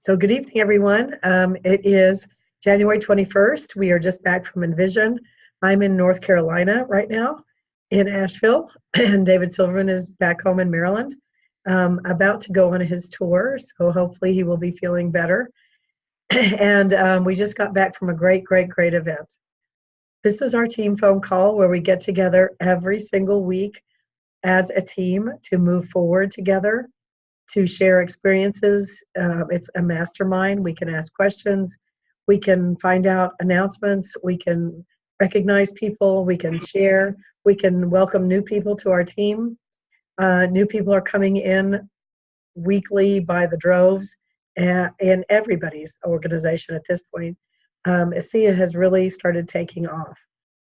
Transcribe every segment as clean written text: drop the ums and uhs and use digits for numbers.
So good evening, everyone. It is January 21st. We are just back from Envision. I'm in North Carolina right now in Asheville, and David Silverman is back home in Maryland, about to go on his tour. So hopefully he will be feeling better. And we just got back from a great event. This is our team phone call where we get together every single week as a team to move forward together, to share experiences. It's a mastermind. We can ask questions. We can find out announcements. We can recognize people. We can share. We can welcome new people to our team. New people are coming in weekly by the droves in everybody's organization at this point. ASEA has really started taking off.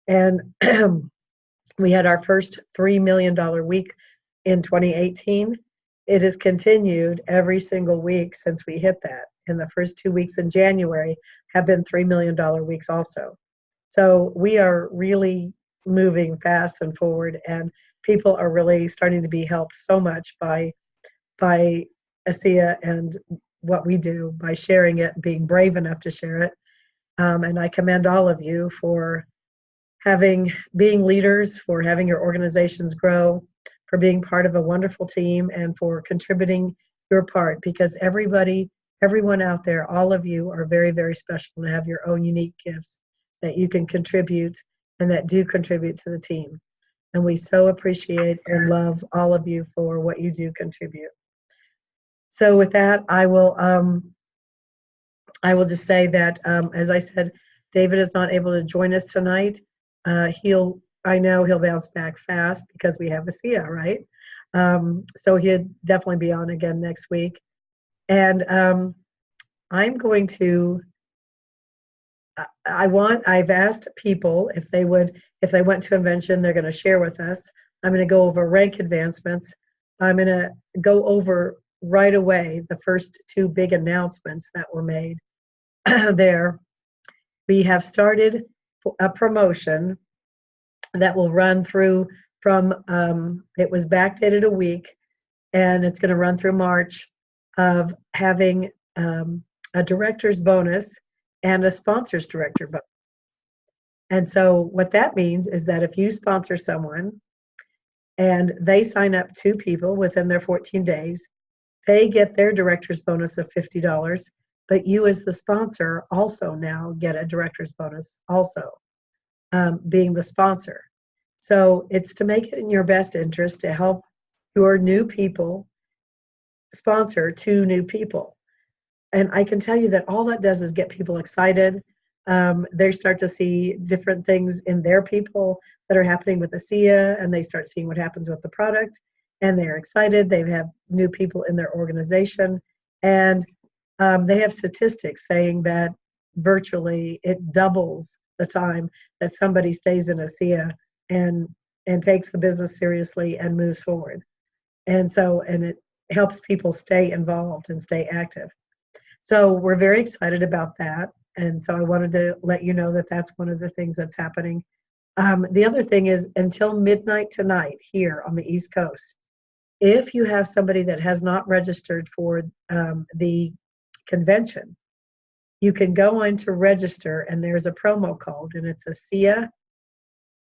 And we had our first $3 million week in 2018. It has continued every single week since we hit that. And the first 2 weeks in January have been $3 million weeks also. So we are really moving fast and forward, and people are really starting to be helped so much by ASEA and what we do, by sharing it, being brave enough to share it. And I commend all of you for being leaders, for having your organizations grow, for being part of a wonderful team, and for contributing your part, because everyone out there, all of you are very special and have your own unique gifts that you can contribute and that do contribute to the team. And we so appreciate and love all of you for what you do contribute. So with that, I will just say that, as I said, David is not able to join us tonight. I know he'll bounce back fast because we have ASEA, right? So he'll definitely be on again next week. And I'm going to, I've asked people if they went to Invention, they're going to share with us. I'm going to go over rank advancements. I'm going to go over right away the first two big announcements that were made there. We have started a promotion that will run through from, it was backdated a week, and it's going to run through March, of having a director's bonus and a sponsor's director bonus. And so what that means is that if you sponsor someone and they sign up 2 people within their 14 days, they get their director's bonus of $50, but you as the sponsor also now get a director's bonus also, being the sponsor. So it's to make it in your best interest to help your new people sponsor 2 new people. And I can tell you that all that does is get people excited. They start to see different things in their people that are happening with ASEA, and they start seeing what happens with the product, and they're excited. They have new people in their organization, and they have statistics saying that virtually it doubles the time that somebody stays in ASEA and takes the business seriously and moves forward. And it helps people stay involved and stay active. So we're very excited about that. And so I wanted to let you know that that's one of the things that's happening. The other thing is, until midnight tonight here on the East Coast, if you have somebody that has not registered for the convention, you can go on to register, and there's a promo code, and it's ASEA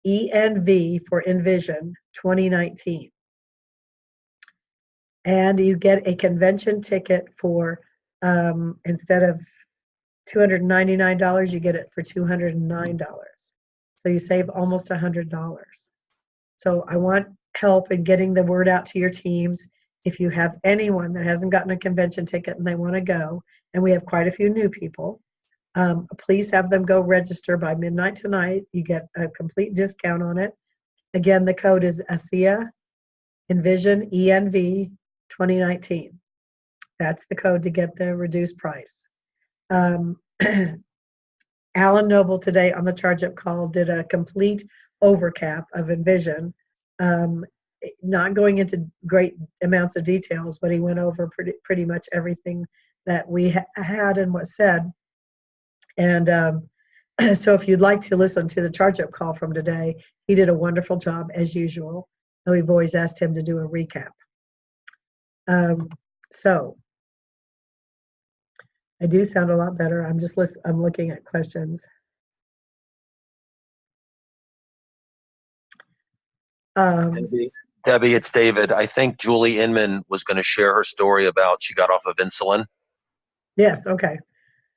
ENV for Envision 2019. And you get a convention ticket for, instead of $299, you get it for $209. So you save almost $100. So I want help in getting the word out to your teams. If you have anyone that hasn't gotten a convention ticket and they want to go, and we have quite a few new people, please have them go register by midnight tonight. You get a complete discount on it. Again, the code is ASEA Envision ENV 2019. That's the code to get the reduced price. Alan Noble today on the Charge Up call did a complete overcap of Envision, not going into great amounts of details, but he went over pretty much everything that we had and was said. And so if you'd like to listen to the Charge Up call from today, he did a wonderful job as usual. And we've always asked him to do a recap. So I do sound a lot better. I'm looking at questions. Um, Debbie, it's David. I think Julie Inman was going to share her story about she got off of insulin. yes, okay.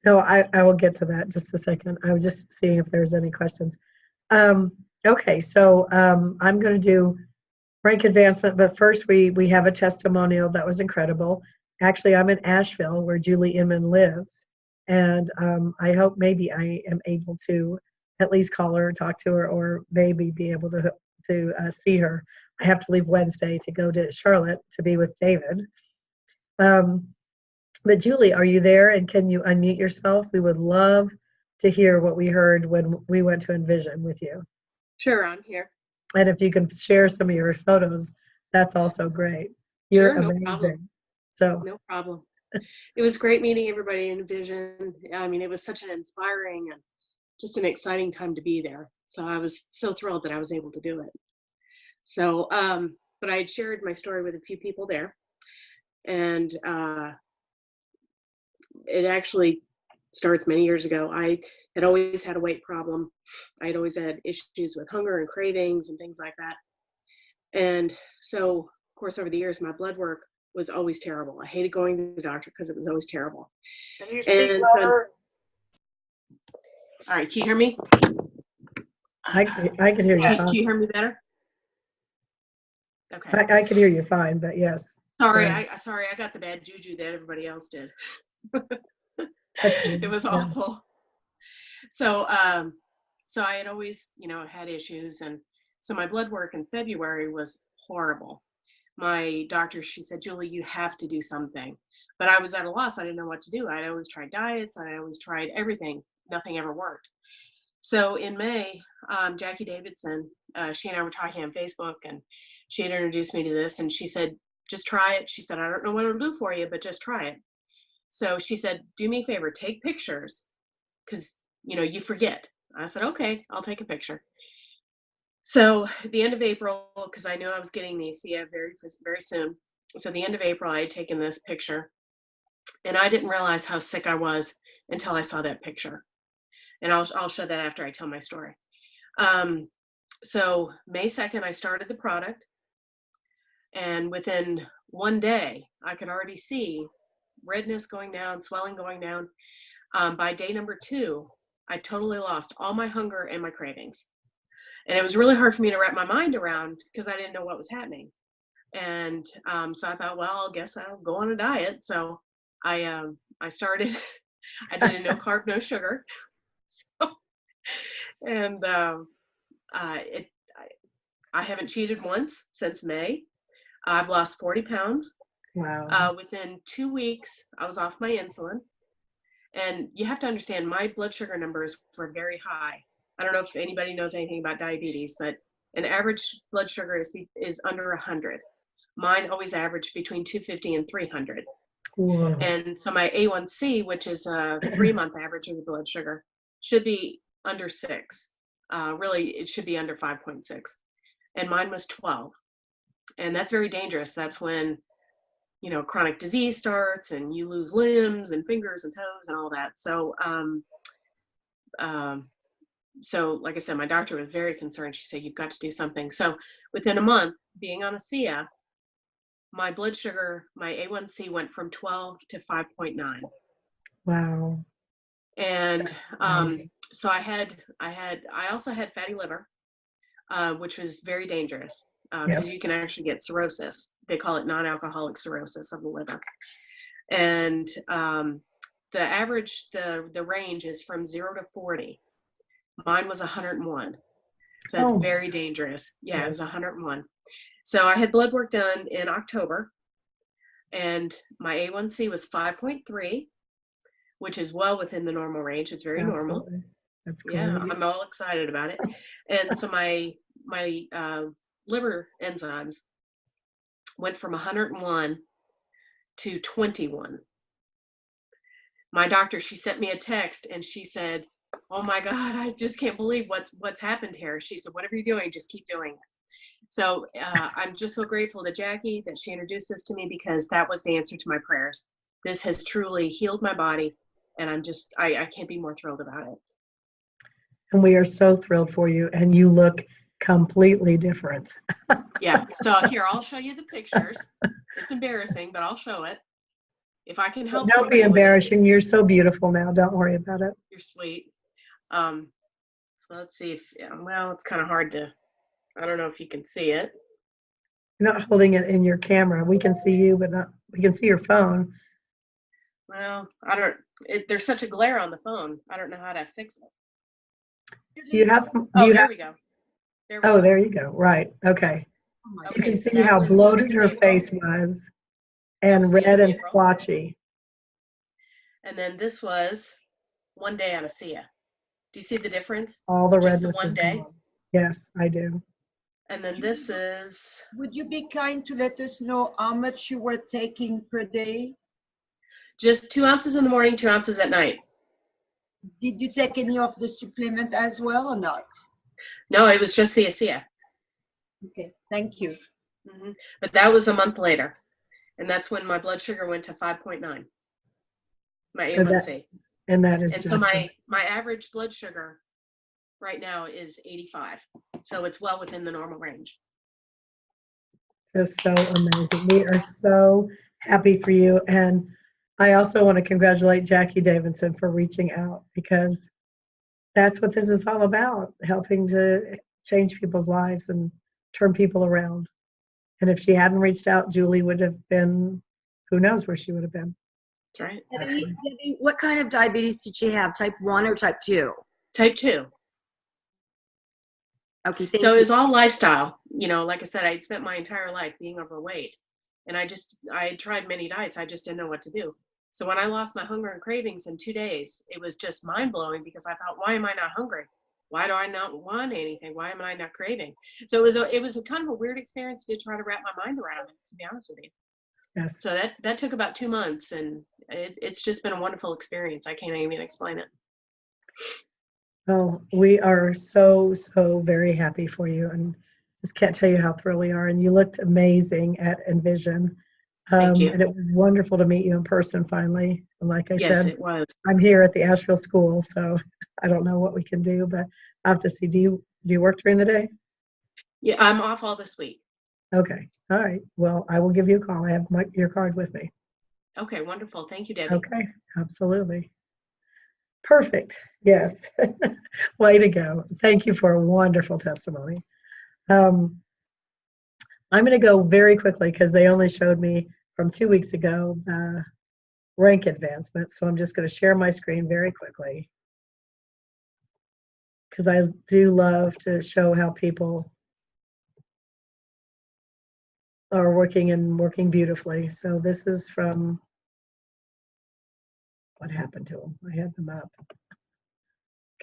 No, I will get to that in just a second. I was just seeing if there's any questions. Okay, so I'm going to do rank advancement, but first we have a testimonial that was incredible. Actually, I'm in Asheville where Julie Inman lives, and I hope maybe I am able to at least call her and talk to her, or maybe be able to see her. I have to leave Wednesday to go to Charlotte to be with David. Um, but Julie, are you there? And can you unmute yourself? We would love to hear what we heard when we went to Envision with you. Sure, I'm here. And if you can share some of your photos, that's also great. You're Sure, no amazing. problem. So No problem. It was great meeting everybody in Vision. I mean, it was such an inspiring and just an exciting time to be there. So I was so thrilled that I was able to do it. So, but I had shared my story with a few people there, and it actually starts many years ago. I had always had a weight problem. I had always had issues with hunger and cravings and things like that. And so, of course, over the years, my blood work was always terrible. I hated going to the doctor because it was always terrible. Can you speak louder? All right, can you hear me? I can hear you Can fine. you hear me better? Okay. I can hear you fine, but yes. Sorry, I got the bad juju that everybody else did. It was awful. So, so I had always, had issues, and so my blood work in February was horrible. My doctor, she said, Julie, you have to do something. But I was at a loss. I didn't know what to do. I always tried diets. I always tried everything. Nothing ever worked. So in May, Jackie Davidson, she and I were talking on Facebook, and she had introduced me to this, and she said, just try it. She said, I don't know what it'll do for you, but just try it. So she said, do me a favor, take pictures, because, you forget. I said, okay, I'll take a picture. So at the end of April, because I knew I was getting the ACA very, very soon. So the end of April, I had taken this picture, and I didn't realize how sick I was until I saw that picture. And I'll show that after I tell my story. So May 2nd, I started the product, and within one day, I could already see redness going down, swelling going down. By day number 2, I totally lost all my hunger and my cravings. And it was really hard for me to wrap my mind around because I didn't know what was happening. And so I thought, well, I guess I'll go on a diet. So I started, I did a no carb, no sugar. So, and I haven't cheated once since May. I've lost 40 pounds. Wow. Within 2 weeks, I was off my insulin. And you have to understand, my blood sugar numbers were very high. I don't know if anybody knows anything about diabetes, but an average blood sugar is under 100. Mine always averaged between 250 and 300. Whoa. And so my A1C, which is a 3-month average of the blood sugar, should be under 6. Really, it should be under 5.6. And mine was 12. And that's very dangerous. That's when, chronic disease starts and you lose limbs and fingers and toes and all that. So, so like I said, my doctor was very concerned. She said, you've got to do something. So within a month, being on a SIA, my blood sugar, my A1C went from 12 to 5.9. Wow. And so I also had fatty liver, which was very dangerous because you can actually get cirrhosis. They call it non-alcoholic cirrhosis of the liver. And the average, the range is from 0 to 40. Mine was 101. So that's very dangerous. Yeah, it was 101. So I had blood work done in October, and my A1C was 5.3, which is well within the normal range. It's very normal. That's great. Yeah, I'm all excited about it. And so my liver enzymes went from 101 to 21. My doctor, she sent me a text and she said, oh my God, I just can't believe what's happened here. She said, whatever you're doing, just keep doing it. So I'm just so grateful to Jackie that she introduced this to me, because that was the answer to my prayers. This has truly healed my body. And I can't be more thrilled about it. And we are so thrilled for you. And you look completely different. Yeah. So here, I'll show you the pictures. It's embarrassing, but I'll show it. If I can help Don't somebody be with it, embarrassing. You're so beautiful now. Don't worry about it. you're sweet. So let's see if, well, it's kind of hard to, I don't know if you can see it. You're not holding it in your camera. We can see you, but not, we can see your phone. Well, there's such a glare on the phone. I don't know how to fix it. Do you have, There we go. oh, there you go. Right. Okay. Oh You Okay, can so see that how was bloated the her end of face April. was That and was the end red of and April. splotchy. And then this was one day on ASEA. Do you see the difference? All the Just the redness one is day. gone. Yes, I do. And then this is Would you be kind to let us know how much you were taking per day? just 2 ounces in the morning, 2 ounces at night. Did you take any of the supplement as well or not? No, it was just the ASEA. Okay, thank you. But that was a month later. And that's when my blood sugar went to 5.9, my A1C. And that is And just so my average blood sugar right now is 85. So it's well within the normal range. just so amazing. We are so happy for you. And I also want to congratulate Jackie Davidson for reaching out, because that's what this is all about, helping to change people's lives and turn people around. And if she hadn't reached out, Julie would have been, who knows where she would have been. That's right. Debbie, what kind of diabetes did she have? Type 1 or type 2? Type 2. Okay, thank So you. it was all lifestyle. You know, like I said, I'd spent my entire life being overweight. And I had tried many diets. I just didn't know what to do. So when I lost my hunger and cravings in 2 days, it was just mind blowing, because I thought, why am I not hungry? Why do I not want anything? Why am I not craving? So it was a kind of a weird experience to try to wrap my mind around it, to be honest with you. Yes. So that took about 2 months, and it's just been a wonderful experience. I can't even explain it. Well, we are so, so very happy for you, and just can't tell you how thrilled we are. And you looked amazing at Envision. Thank you. And it was wonderful to meet you in person finally. And like I Yes, said, it was. I'm here at the Asheville school, so I don't know what we can do, but I have to see. Do you work during the day? Yeah, I'm off all this week. Okay. All right. Well, I will give you a call. I have your card with me. Okay, wonderful. Thank you, Debbie. Okay. Absolutely. Perfect. Yes. Way to go. Thank you for a wonderful testimony. I'm going to go very quickly because they only showed me from 2 weeks ago the rank advancement. So I'm just going to share my screen very quickly, because I do love to show how people are working beautifully. So this is from, what happened to them? I had them up.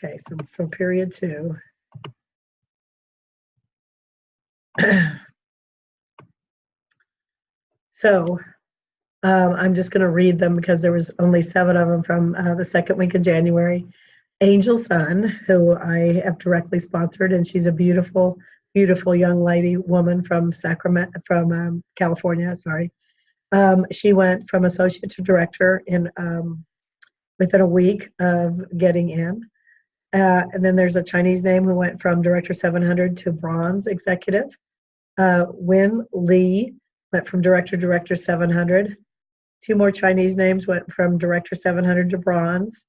Okay, so from period 2. So I'm just going to read them because there was only 7 of them from the second week of January. Angel Sun, who I have directly sponsored, and she's a beautiful, beautiful young woman from California. Sorry, she went from associate to director in within a week of getting in. And then there's a Chinese name who went from director 700 to bronze executive. Win Li went from director 700. 2 more Chinese names went from director 700 to bronze.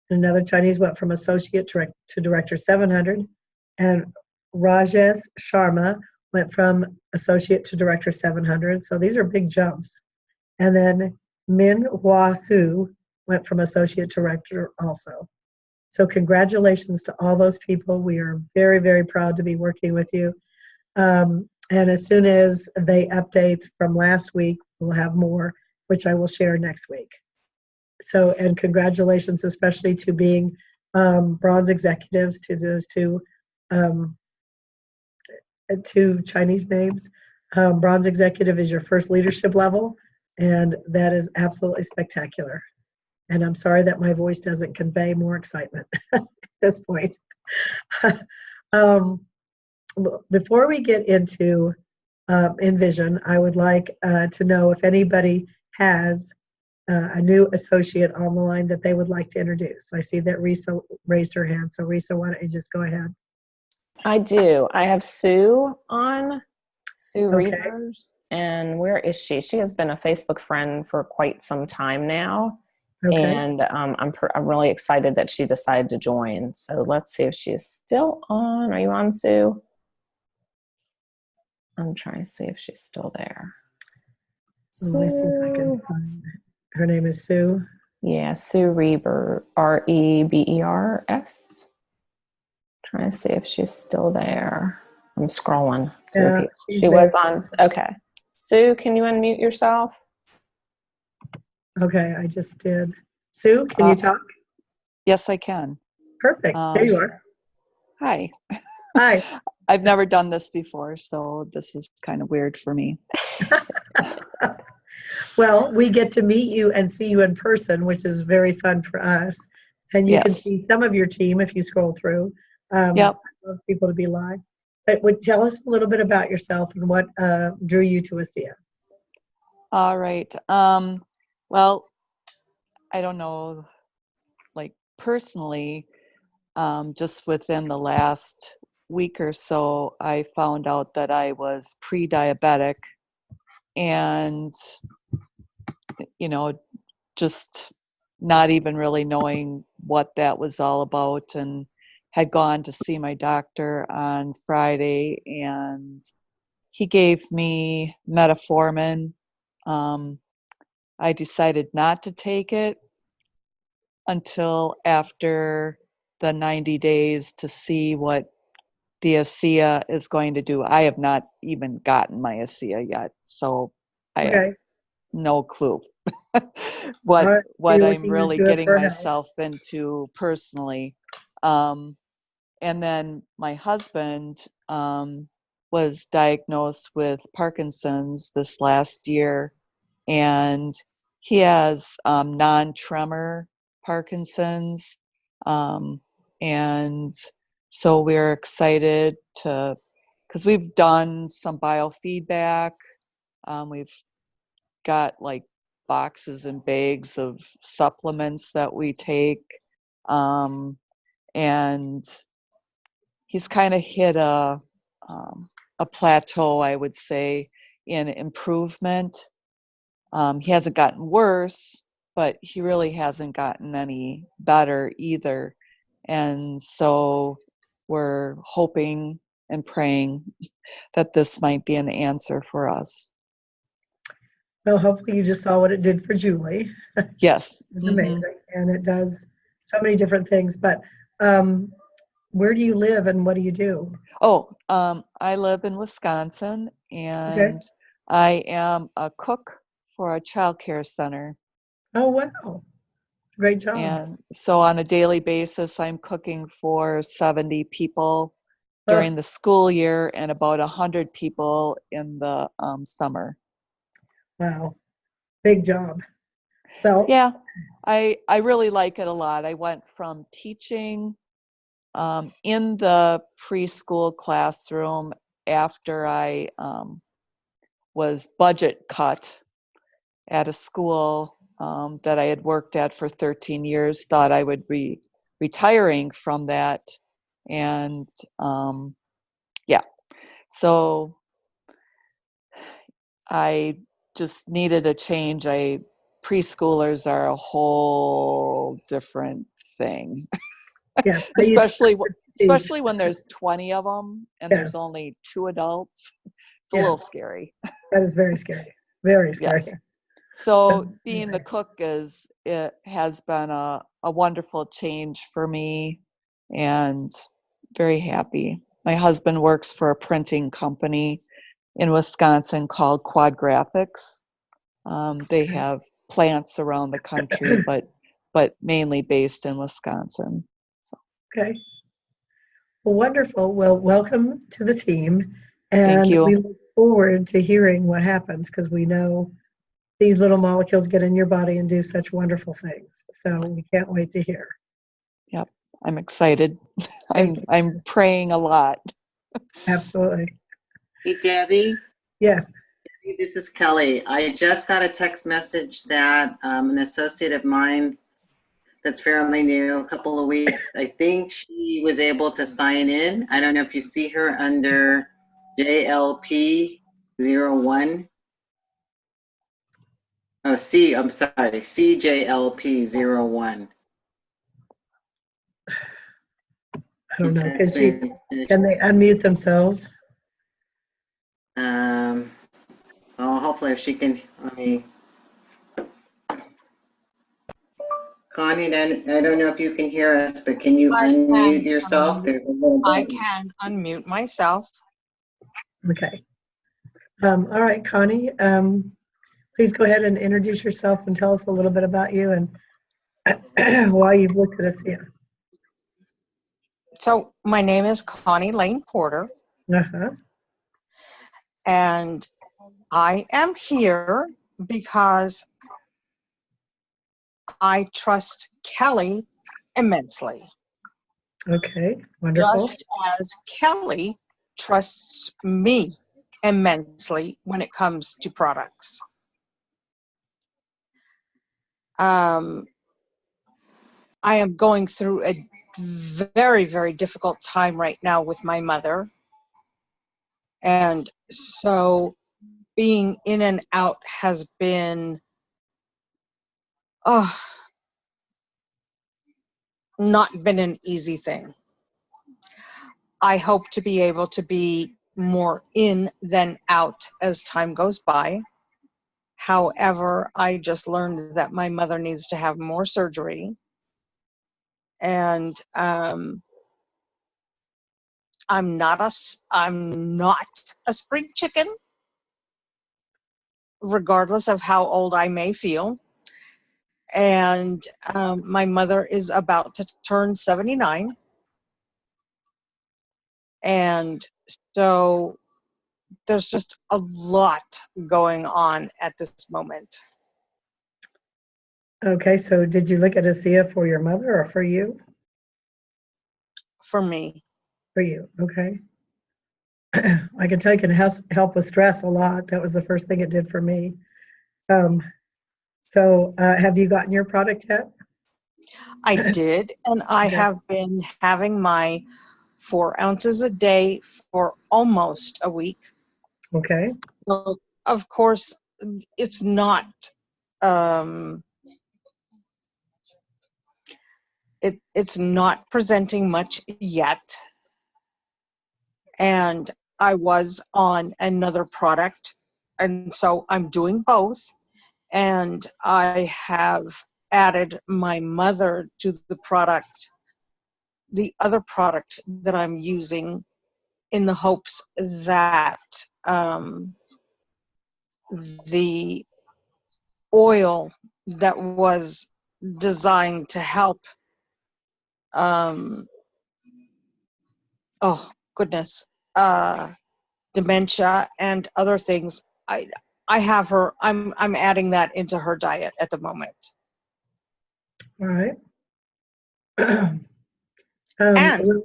Another Chinese went from associate to director 700. And Rajesh Sharma went from associate to director 700. So these are big jumps. And then Min Hua Su went from associate to director also. So congratulations to all those people. We are very, very proud to be working with you. And as soon as they update from last week, we'll have more, which I will share next week. So, and congratulations, especially to being bronze executives, to those two Chinese names. Bronze executive is your first leadership level, and that is absolutely spectacular. And I'm sorry that my voice doesn't convey more excitement at this point. Before we get into Envision, I would like to know if anybody has a new associate on the line that they would like to introduce. I see that Risa raised her hand. So Risa, why don't you just go ahead? I do. I have Sue on, Sue Okay. Reavers. And where is she? She has been a Facebook friend for quite some time now. Okay. And I'm really excited that she decided to join. So let's see if she is still on. Are you on, Sue? I'm trying to see if she's still there. Let me see if I can find her. Name is Sue. Yeah, Sue Reber, Rebers. Trying to see if she's still there. I'm scrolling through Yeah, people. she's She there. was on. Okay. Sue, can you unmute yourself? Okay, I just did. Sue, can you talk? Yes, I can. Perfect. There you are. Hi. Hi. I've never done this before, so this is kind of weird for me. Well, we get to meet you and see you in person, which is very fun for us. And you can Yes. see some of your team if you scroll through. Yep. I love people to be live. But would tell us a little bit about yourself and what drew you to ASEA. All right. Well, I don't know, like personally, just within the last week or so, I found out that I was pre-diabetic, and just not even really knowing what that was all about, and had gone to see my doctor on Friday, and he gave me metformin. I decided not to take it until after the 90 days to see what the ASEA is going to do. I have not even gotten my ASEA yet, so I have Okay. no clue All right. So what you're I'm looking really into it getting for health. myself into personally. And then my husband was diagnosed with Parkinson's this last year, and he has non-tremor Parkinson's. And so we're excited because we've done some biofeedback. We've got like boxes and bags of supplements that we take. And he's kind of hit a plateau, I would say, in improvement. He hasn't gotten worse, but he really hasn't gotten any better either. And so we're hoping and praying that this might be an answer for us. Well, hopefully you just saw what it did for Julie. Yes. It's amazing. And it does so many different things. But where do you live and what do you do? Oh, I live in Wisconsin, and I am a cook for a child care center. Oh, wow. Great job. And so on a daily basis, I'm cooking for 70 people during the school year and about 100 people in the summer. Wow. Big job. Well, yeah, I really like it a lot. I went from teaching in the preschool classroom after I was budget cut at a school that I had worked at for 13 years, thought I would be retiring from that. And so I just needed a change. Preschoolers are a whole different thing. yes. especially when there's 20 of them and there's only 2 adults. It's a little scary. That is very scary. Very scary. Yes. So being the cook it has been a wonderful change for me, and very happy. My husband works for a printing company in Wisconsin called Quad Graphics. They have plants around the country, but mainly based in Wisconsin. So. Okay. Well, wonderful. Well, welcome to the team. And Thank you. we look forward to hearing what happens because we know these little molecules get in your body and do such wonderful things. So we can't wait to hear. Yep. I'm excited. I'm praying a lot. Absolutely. Hey, Debbie. Yes. Hey, this is Kelly. I just got a text message that an associate of mine that's fairly new, a couple of weeks, I think she was able to sign in. I don't know if you see her under JLP01. Oh, I'm sorry, CJLP01. I don't know. Can they unmute themselves? Well, hopefully if she can, let me. Connie, I don't know if you can hear us, but can you unmute yourself? There's a little I button. can unmute myself. Okay. All right, Connie, please go ahead and introduce yourself and tell us a little bit about you and why you've looked at ASEA. So my name is Connie Lane Porter, Uh-huh. and I am here because I trust Kelly immensely, Okay, wonderful. just as Kelly trusts me immensely when it comes to products. I am going through a very, very difficult time right now with my mother. And so being in and out has been not been an easy thing. I hope to be able to be more in than out as time goes by. However, I just learned that my mother needs to have more surgery. And I'm not a spring chicken, regardless of how old I may feel. And my mother is about to turn 79. And so there's just a lot going on at this moment. Okay, so did you look at ASEA for your mother or for you? For me. For you, okay. I can tell you can help with stress a lot. That was the first thing it did for me. So have you gotten your product yet? I did, and I have been having my 4 ounces a day for almost a week. Okay. Well, of course, it's not it's not presenting much yet. And I was on another product, and so I'm doing both. And I have added my mother to the other product that I'm using, in the hopes that the oil that was designed to help dementia and other things, I have her, I'm adding that into her diet at the moment. All right. And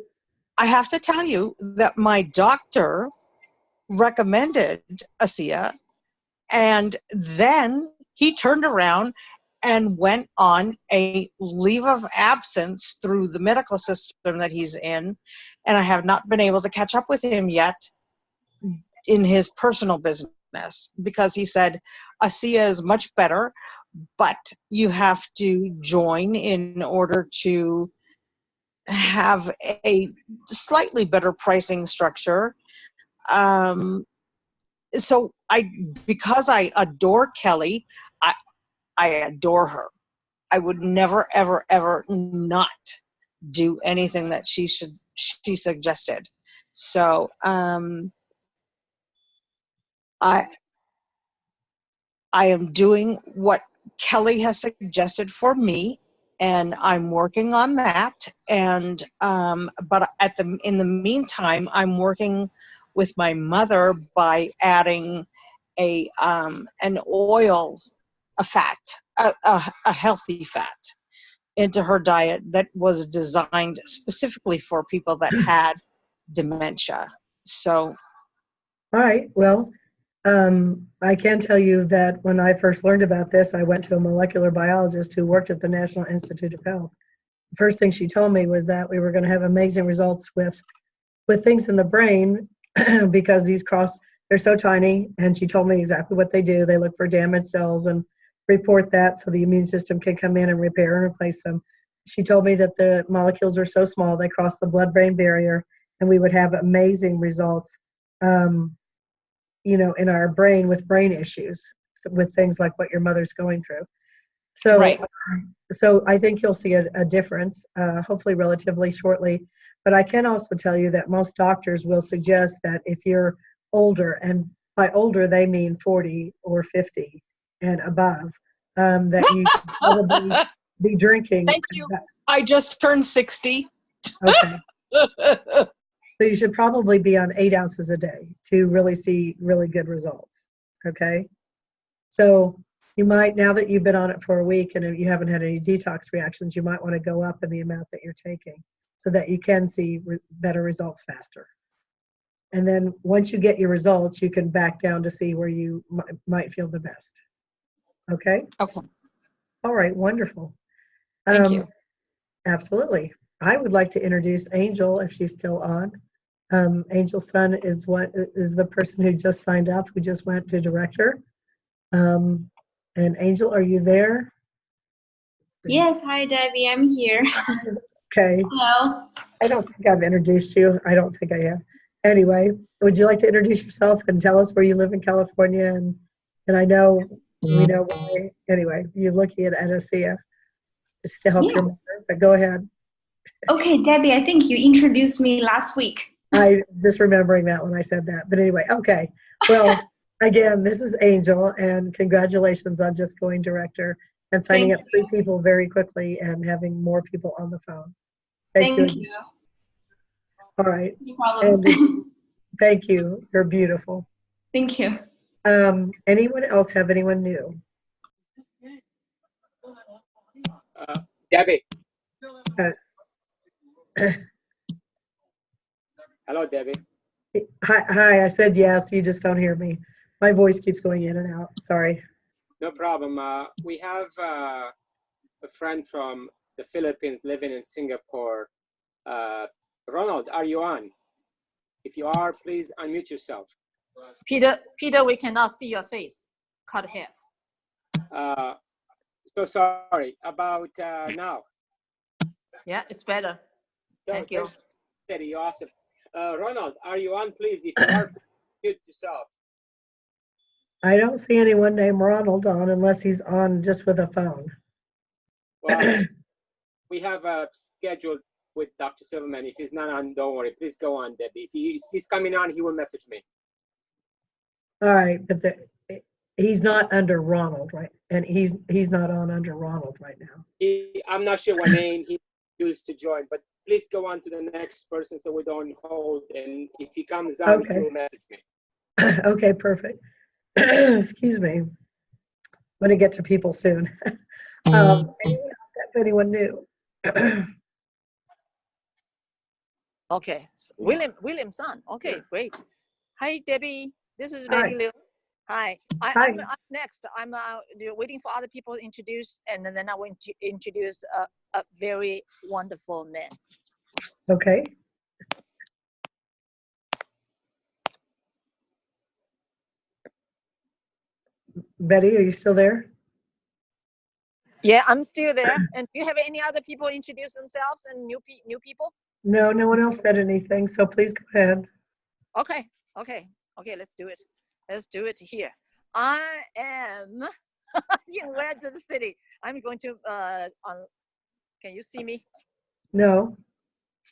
I have to tell you that my doctor recommended ASEA, and then he turned around and went on a leave of absence through the medical system that he's in, and I have not been able to catch up with him yet in his personal business, because he said ASEA is much better, but you have to join in order to have a slightly better pricing structure. So because I adore Kelly, I adore her. I would never, ever, ever not do anything that she suggested. So I am doing what Kelly has suggested for me, and I'm working on that. And but in the meantime, I'm working with my mother by adding an oil, a fat, a healthy fat into her diet that was designed specifically for people that had dementia. So, all right. Well, I can tell you that when I first learned about this, I went to a molecular biologist who worked at the National Institute of Health. The first thing she told me was that we were going to have amazing results with things in the brain because they're so tiny, and she told me exactly what they do. They look for damaged cells and report that so the immune system can come in and repair and replace them. She told me that the molecules are so small, they cross the blood-brain barrier, and we would have amazing results, in our brain with brain issues, with things like what your mother's going through. So, Right. so I think you'll see a difference, hopefully relatively shortly. But I can also tell you that most doctors will suggest that if you're older, and by older they mean 40 or 50 and above, that you should probably be drinking. Thank you. I just turned 60. Okay. So you should probably be on 8 ounces a day to really see really good results. Okay. So you might, now that you've been on it for a week and you haven't had any detox reactions, you might want to go up in the amount that you're taking so that you can see better results faster. And then once you get your results, you can back down to see where you might feel the best. Okay? Okay. All right, wonderful. Thank you. Absolutely. I would like to introduce Angel if she's still on. Angel's son is the person who just signed up, who just went to director. And Angel, are you there? Yes, hi Debbie, I'm here. Okay. Hello. I don't think I've introduced you. I don't think I have. Anyway, would you like to introduce yourself and tell us where you live in California? And I know we know why. Anyway, you're looking at Anasia just to help your mother, but go ahead. Okay, Debbie, I think you introduced me last week. I just remembering that when I said that. But anyway, okay. Well, again, this is Angel, and congratulations on just going director and signing up 3 people very quickly and having more people on the phone. Thank you. All right. No problem. And thank you. You're beautiful. Thank you. Anyone else have anyone new? Debbie. Uh, Hello, Debbie. Hi, I said yes. You just don't hear me. My voice keeps going in and out. Sorry. No problem. We have a friend from the Philippines living in Singapore. Ronald, are you on? If you are, please unmute yourself. Peter, we cannot see your face. Cut half. So sorry about now. Yeah, it's better. Thank you. Very awesome. Ronald, are you on, please? If you are, mute yourself. I don't see anyone named Ronald on unless he's on just with a phone. Well, we have a schedule with Dr. Silverman. If he's not on, don't worry. Please go on, Debbie. If he's coming on, he will message me. All right, but he's not under Ronald, right? And he's not on under Ronald right now. I'm not sure what name he used to join, but please go on to the next person so we don't hold. And if he comes on, he will message me. Okay, perfect. Excuse me. I'm going to get to people soon. Anyone new? Okay, Williamson. Okay, great. Hi, Debbie. This is Betty Liu. Hi. I'm next. I'm waiting for other people to introduce, and then I want to introduce a very wonderful man. Okay. Betty, are you still there? Yeah, I'm still there. And do you have any other people introduce themselves and new people? No, no one else said anything, so please go ahead. Okay, let's do it. Let's do it here. I am in Kansas City. I'm going to, can you see me? No.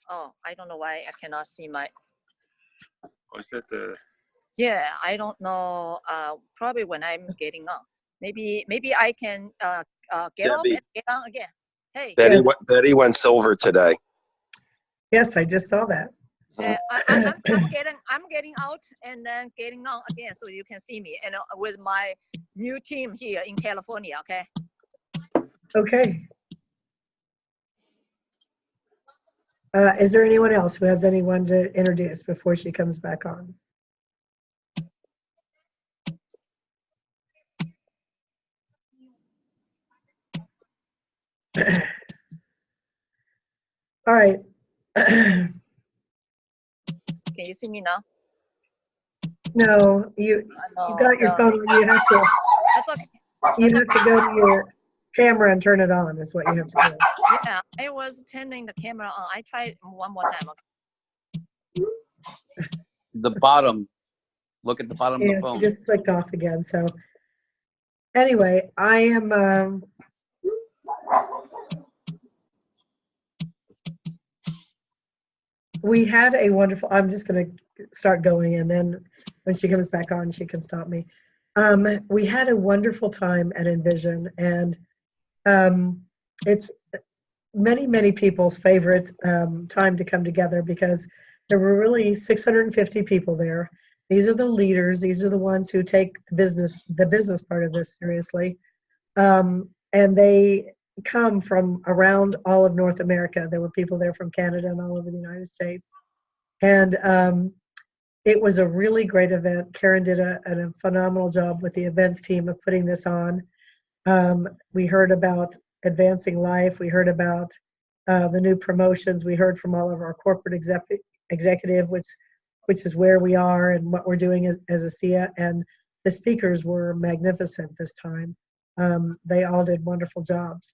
Oh, I don't know why I cannot see my. Is that the? Yeah, I don't know. Probably when I'm getting on. Maybe I can get off and get on again. Hey. Betty went silver today. Yes, I just saw that. I'm getting out and then getting on again, so you can see me and with my new team here in California. Okay. Okay. Is there anyone else who has anyone to introduce before she comes back on? All right. Can you see me now? No, you got your phone on. You have to. That's okay. You have to go to your camera and turn it on. Is what you have to do. Yeah, I was turning the camera on. I tried one more time. Okay. The bottom. Look at the bottom of the Yeah, phone. she just clicked off again. So anyway, I am. We had a wonderful. I'm just going to start going, and then when she comes back on, she can stop me. We had a wonderful time at Envision, and it's many people's favorite time to come together because there were really 650 people there. These are the leaders. These are the ones who take the business part of this seriously, and they come from around all of North America. There were people there from Canada and all over the United States, and it was a really great event. Karen did a phenomenal job with the events team of putting this on. We heard about advancing life. We heard about the new promotions. We heard from all of our corporate executive, which is where we are and what we're doing as ASEA. And the speakers were magnificent this time. They all did wonderful jobs.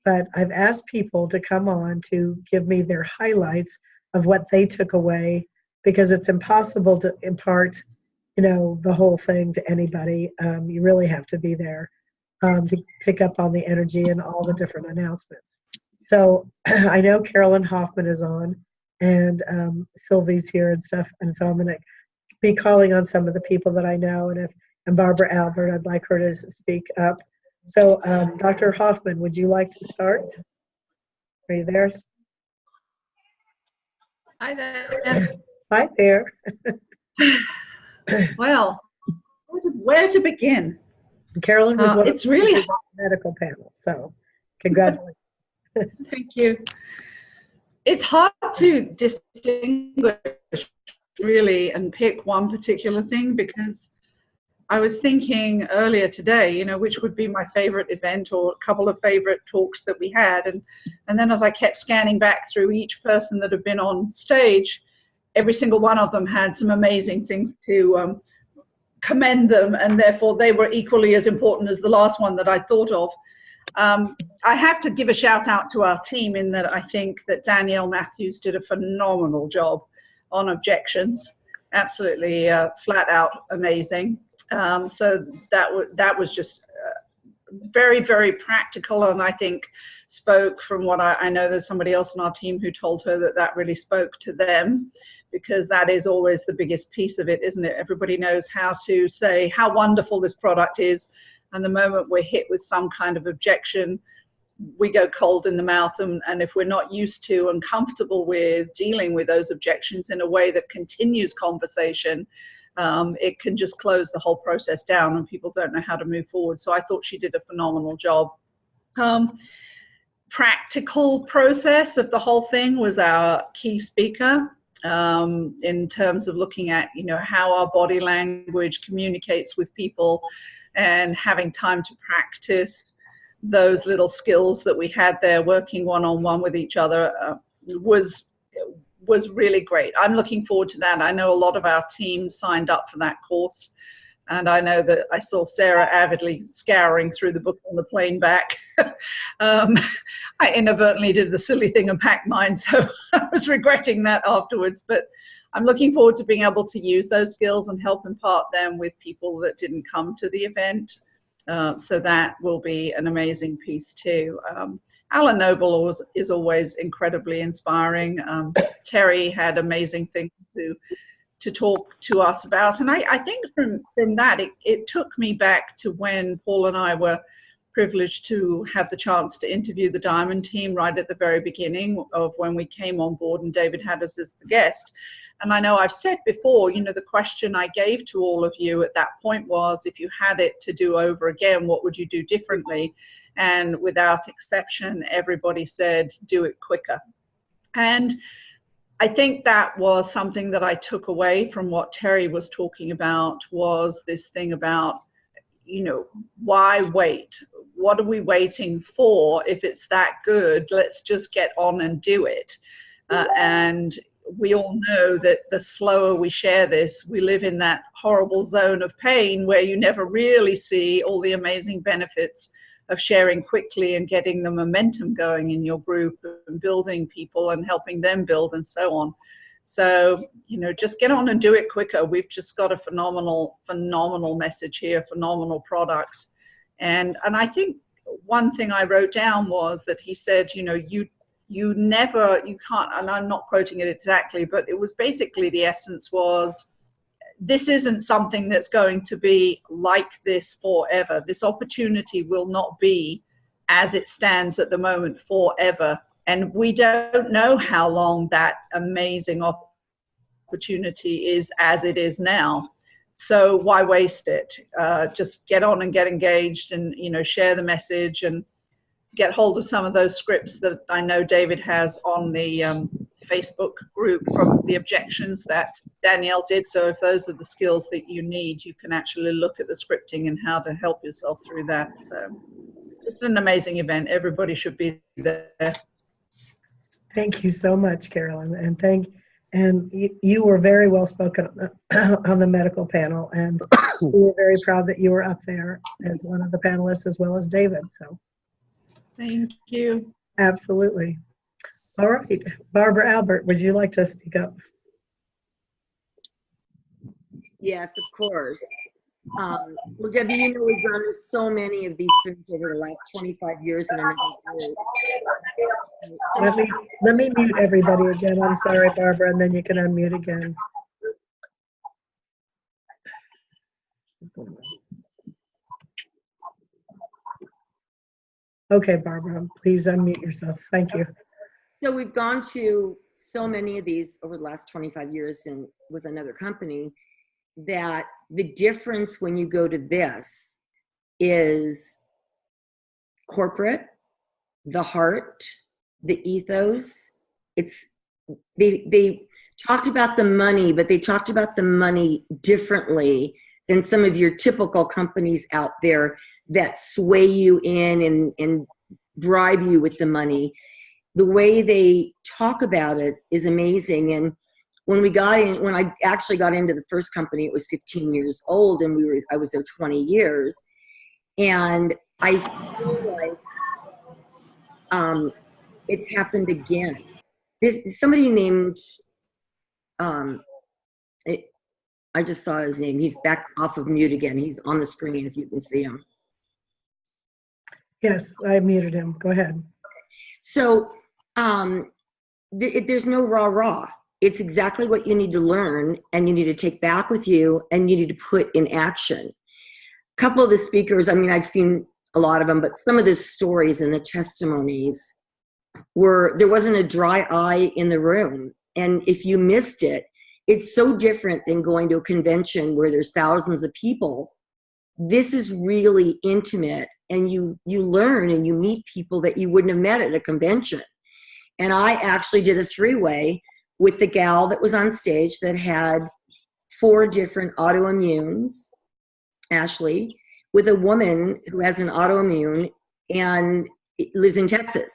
But I've asked people to come on to give me their highlights of what they took away, because it's impossible to impart, the whole thing to anybody. You really have to be there to pick up on the energy and all the different announcements. So I know Carolyn Hoffman is on, and Sylvie's here and stuff, and so I'm going to be calling on some of the people that I know, and Barbara Albert, I'd like her to speak up. So Dr. Hoffman, would you like to start? Are you there? Hi there. Hi there. Well, where to begin? Carolyn was one it's really of the medical panel, so congratulations. Thank you. It's hard to distinguish really and pick one particular thing, because I was thinking earlier today, which would be my favorite event or a couple of favorite talks that we had. And then as I kept scanning back through each person that had been on stage, every single one of them had some amazing things to commend them. And therefore they were equally as important as the last one that I thought of. I have to give a shout out to our team in that I think that Danielle Matthews did a phenomenal job on objections. Absolutely flat out amazing. So that was just very, very practical, and I think spoke from what I know there's somebody else in our team who told her that really spoke to them, because that is always the biggest piece of it, isn't it? Everybody knows how to say how wonderful this product is, and the moment we're hit with some kind of objection, we go cold in the mouth, and if we're not used to and comfortable with dealing with those objections in a way that continues conversation, it can just close the whole process down and people don't know how to move forward. So I thought she did a phenomenal job. Practical process of the whole thing was our key speaker, in terms of looking at, how our body language communicates with people and having time to practice those little skills that we had there, working one-on-one with each other, was really great. I'm looking forward to that. I know a lot of our team signed up for that course, and I know that I saw Sarah avidly scouring through the book on the plane back. I inadvertently did the silly thing and packed mine, so I was regretting that afterwards. But I'm looking forward to being able to use those skills and help impart them with people that didn't come to the event. So that will be an amazing piece too. Alan Noble is always incredibly inspiring. Terry had amazing things to talk to us about. And I think from that, it took me back to when Paul and I were privileged to have the chance to interview the Diamond team right at the very beginning of when we came on board and David had us as the guest. And I know I've said before, the question I gave to all of you at that point was, if you had it to do over again, what would you do differently? And without exception, everybody said, do it quicker. And I think that was something that I took away from what Terry was talking about, was this thing about why wait? What are we waiting for? If it's that good, let's just get on and do it. And we all know that the slower we share this, we live in that horrible zone of pain where you never really see all the amazing benefits of sharing quickly and getting the momentum going in your group and building people and helping them build and so on. So, just get on and do it quicker. We've just got a phenomenal message here, phenomenal product. And I think one thing I wrote down was that he said, you can't, and I'm not quoting it exactly, but it was basically the essence was, this isn't something that's going to be like this forever. This opportunity will not be as it stands at the moment forever. And we don't know how long that amazing opportunity is as it is now. So why waste it? Just get on and get engaged and, share the message and get hold of some of those scripts that I know David has on the Facebook group from the objections that Danielle did. So if those are the skills that you need, you can actually look at the scripting and how to help yourself through that. So just an amazing event. Everybody should be there. Thank you so much, Carolyn, and you were very well spoken on the medical panel, and we were very proud that you were up there as one of the panelists as well as David. So, thank you. Absolutely. All right, Barbara Albert, would you like to speak up? Yes, of course. Well, Debbie, we've done so many of these things over the last 25 years, and Let me mute everybody again. I'm sorry, Barbara, and then you can unmute again. Okay, Barbara, please unmute yourself. Thank you. So we've gone to so many of these over the last 25 years and with another company, that the difference when you go to this is corporate, the heart, the ethos. They talked about the money, but they talked about the money differently than some of your typical companies out there that sway you in and bribe you with the money. The way they talk about it is amazing. And when I actually got into the first company, it was 15 years old, and I was there 20 years. And I feel like it's happened again. There's somebody named, I just saw his name. He's back off of mute again. He's on the screen if you can see him. Yes, I muted him. Go ahead. So there's no rah-rah. It's exactly what you need to learn, and you need to take back with you, and you need to put in action. A couple of the speakers, I've seen a lot of them, but some of the stories and the testimonies there wasn't a dry eye in the room. And if you missed it, it's so different than going to a convention where there's thousands of people. This is really intimate, and you learn and you meet people that you wouldn't have met at a convention. And I actually did a 3-way with the gal that was on stage that had 4 different autoimmunes, Ashley, with a woman who has an autoimmune and lives in Texas.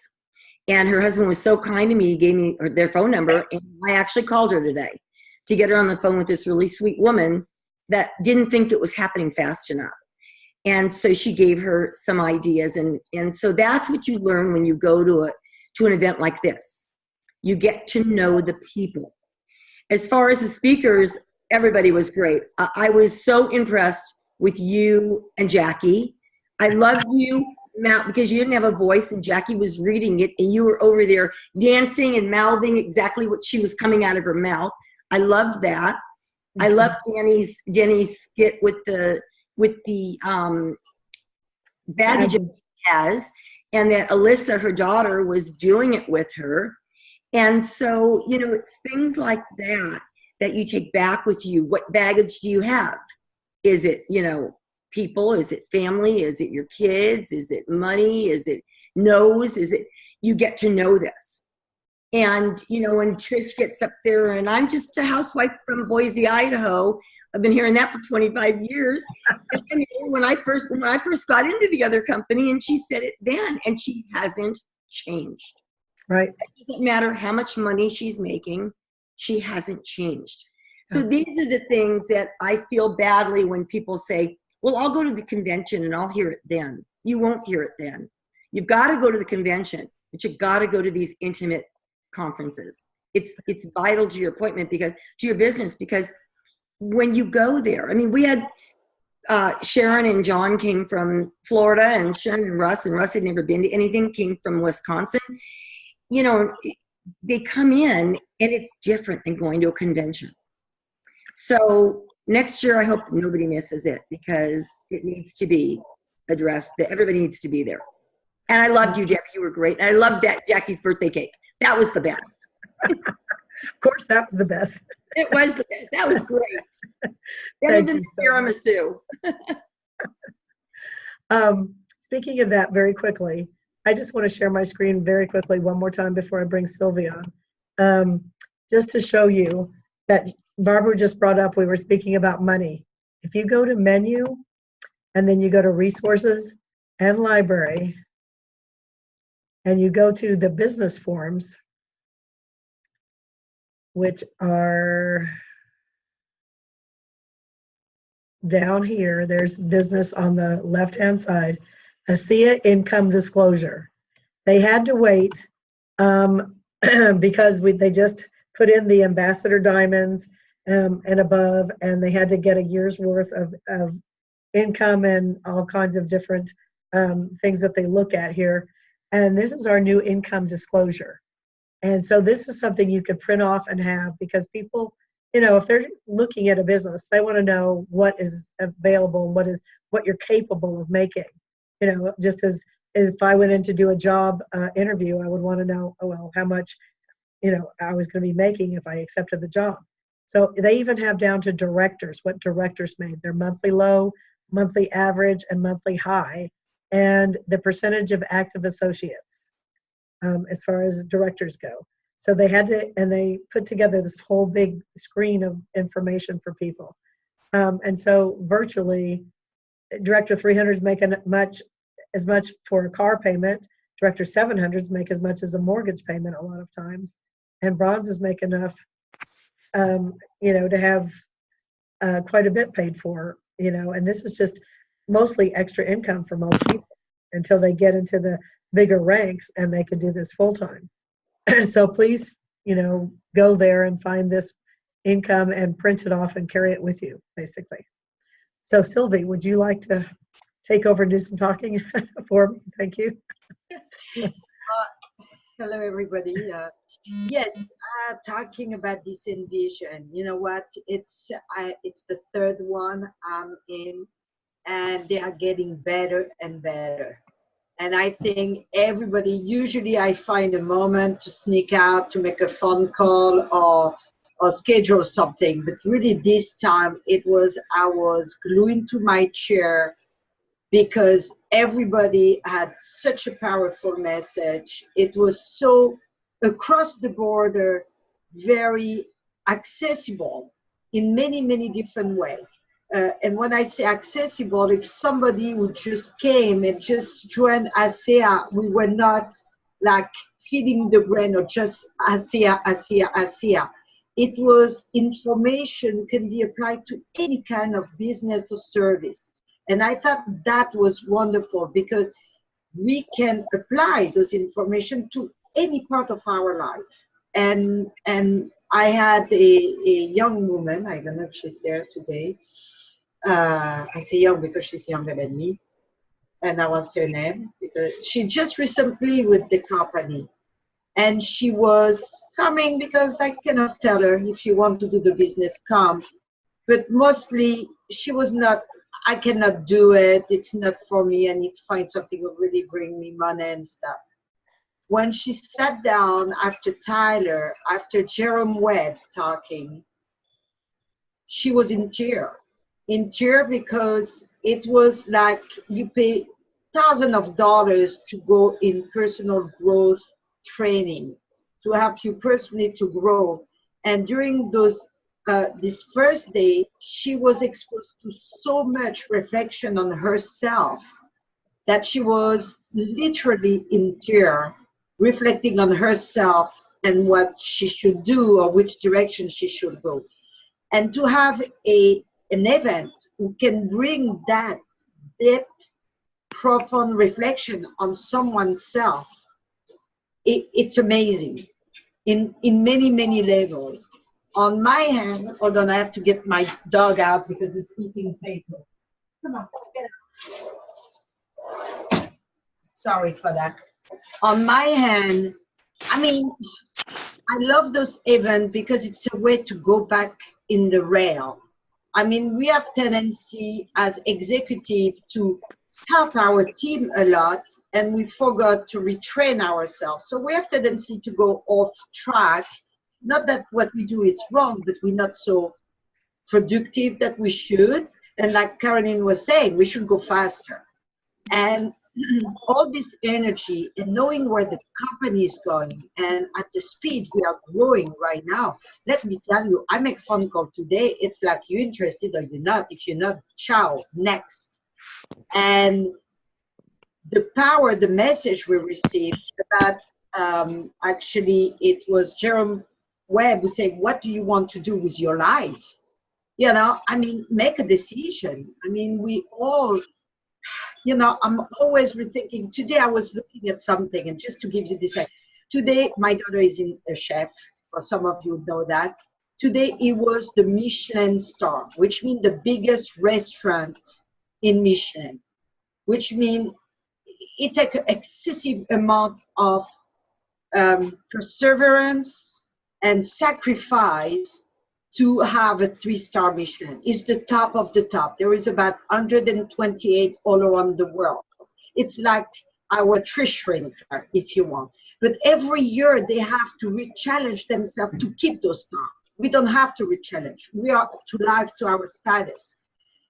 And her husband was so kind to me, he gave me their phone number, and I actually called her today to get her on the phone with this really sweet woman that didn't think it was happening fast enough. And so she gave her some ideas. And so that's what you learn when you go to an event like this. You get to know the people. As far as the speakers, everybody was great. I was so impressed with you and Jackie. I loved you, Matt, because you didn't have a voice and Jackie was reading it, and you were over there dancing and mouthing exactly what she was coming out of her mouth. I loved that. I loved Denny's skit with the baggage it has, and that Alyssa, her daughter, was doing it with her. And so, it's things like that you take back with you. What baggage do you have? Is it, people? Is it family? Is it your kids? Is it money? Is it nose? You get to know this. And, when Trish gets up there, and I'm just a housewife from Boise, Idaho, I've been hearing that for 25 years. And I mean, when I first got into the other company, and she said it then, and she hasn't changed. Right. It doesn't matter how much money she's making, she hasn't changed. So these are the things that I feel badly when people say, well, I'll go to the convention and I'll hear it then. You won't hear it then. You've got to go to the convention, but you've got to go to these intimate conferences. It's vital to your appointment, because to your business, because when you go there, I mean, we had Sharon and John came from Florida, and Sharon and Russ had never been to anything, came from Wisconsin. You know, they come in and it's different than going to a convention. So next year, I hope nobody misses it, because it needs to be addressed, that everybody needs to be there. And I loved you, Debbie. You were great. And I loved that Jackie's birthday cake. That was the best. Of course, that was the best. It was the best. That was great. Better than the tiramisu. Speaking of that, very quickly, I just want to share my screen very quickly one more time before I bring Sylvia on. Just to show you that Barbara just brought up, we were speaking about money. If you go to menu and then you go to resources and library and you go to the business forms, which are down here, there's business on the left-hand side, ASEA income disclosure. They had to wait because they just put in the ambassador diamonds and above, and they had to get a year's worth of income and all kinds of different things that they look at here. And this is our new income disclosure. And so this is something you could print off and have, because people, you know, if they're looking at a business, they want to know what is available, what you're capable of making. You know, just as if I went in to do a job interview, I would want to know, oh, well, how much, you know, I was going to be making if I accepted the job. So they even have down to directors, what directors made, their monthly low, monthly average, and monthly high, and the percentage of active associates as far as directors go. So they had to, and they put together this whole big screen of information for people. And so virtually, Director 300s make as much for a car payment. Director 700s make as much as a mortgage payment a lot of times. And bronzes make enough, you know, to have quite a bit paid for, you know, and this is just mostly extra income for most people until they get into the bigger ranks and they can do this full time. So please, you know, go there and find this income and print it off and carry it with you, basically. So Sylvie, would you like to take over and do some talking for me? Thank you. Hello, everybody. Yes, talking about this Envision. You know what? It's the third one I'm in, and they are getting better and better. And I think everybody, usually I find a moment to sneak out to make a phone call or schedule something. But really this time I was glued to my chair, because everybody had such a powerful message. It was so across the border, very accessible in many, many different ways. And when I say accessible, if somebody who just came and just joined ASEA, we were not like feeding the brain or just ASEA, ASEA, ASEA. It was information can be applied to any kind of business or service. And I thought that was wonderful, because we can apply those information to any part of our life. And I had a young woman, I don't know if she's there today. I say young because she's younger than me. And I won't say her name, because she just recently with the company. And she was coming because I cannot tell her, if you want to do the business, come. But mostly she was not, I cannot do it. It's not for me. I need to find something that will really bring me money and stuff. When she sat down after Tyler, after Jerome Webb talking, she was in tears. In tears because it was like you pay thousands of dollars to go in personal growth training to help you personally to grow. And during those this first day, she was exposed to so much reflection on herself that she was literally in tears, reflecting on herself and what she should do or which direction she should go. And to have an event who can bring that deep, profound reflection on someone's self, it's amazing in many, many levels. On my hand, hold on, I have to get my dog out because it's eating paper. Come on, get out. Sorry for that. On my hand, I mean, I love those events because it's a way to go back in the rail. I mean, we have tendency as executive to help our team a lot, and we forgot to retrain ourselves. So we have tendency to go off track. Not that what we do is wrong, but we're not so productive that we should. And like Caroline was saying, we should go faster. And all this energy and knowing where the company is going and at the speed we are growing right now, let me tell you, I make phone call today. It's like you're interested or you're not. If you're not, ciao, next. And the power, the message we received about, actually, it was Jerome Webb who said, what do you want to do with your life? You know, I mean, make a decision. I mean, we all, you know, I'm always rethinking. Today I was looking at something, and just to give you this, today my daughter is a chef. For some of you know that. Today it was the Michelin star, which means the biggest restaurant in Michelin, which means it takes an excessive amount of perseverance and sacrifice to have a 3-star Michelin. It's the top of the top. There is about 128 all around the world. It's like our Trish Renker, if you want. But every year they have to re-challenge themselves to keep those stars. We don't have to re-challenge. We are to live to our status.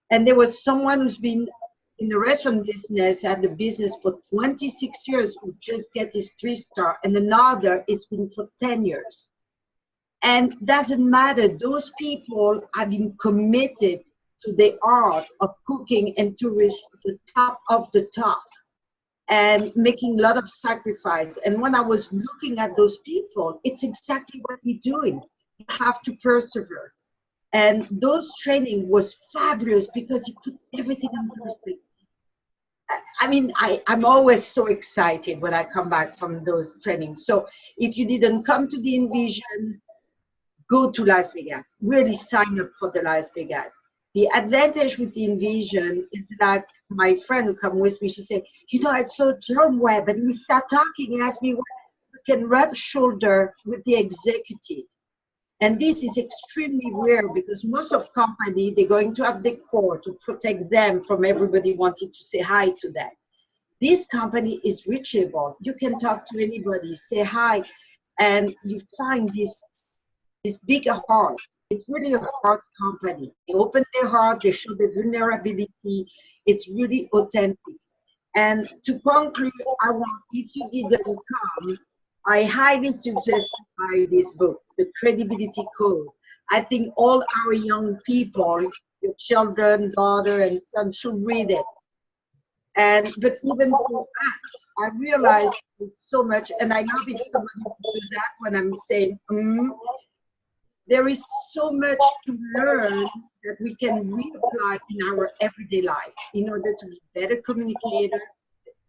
And there was someone who's been in the restaurant business, had the business for 26 years, who just get his 3-star, and another, it's been for 10 years. And doesn't matter, those people have been committed to the art of cooking and to reach the top of the top and making a lot of sacrifice. And when I was looking at those people, it's exactly what we're doing. You have to persevere. And those training was fabulous because it put everything in perspective. I mean, I'm always so excited when I come back from those trainings. So if you didn't come to the Envision, go to Las Vegas. Really sign up for the Las Vegas. The advantage with the Envision is like my friend who come with me, she said, you know, I saw Jerome Webb, and we start talking and asked me, well, you can rub shoulder with the executive. And this is extremely rare because most of companies, they're going to have the core to protect them from everybody wanting to say hi to them. This company is reachable. You can talk to anybody, say hi, and you find this bigger heart. It's really a heart company. They open their heart, they show the vulnerability. It's really authentic. And to conclude, I want, if you didn't come, I highly suggest you buy this book, The Credibility Code. I think all our young people, your children, daughter, and son should read it. But even for us, I realized so much, and I love if somebody will do that when I'm saying, there is so much to learn that we can reapply in our everyday life in order to be better communicators,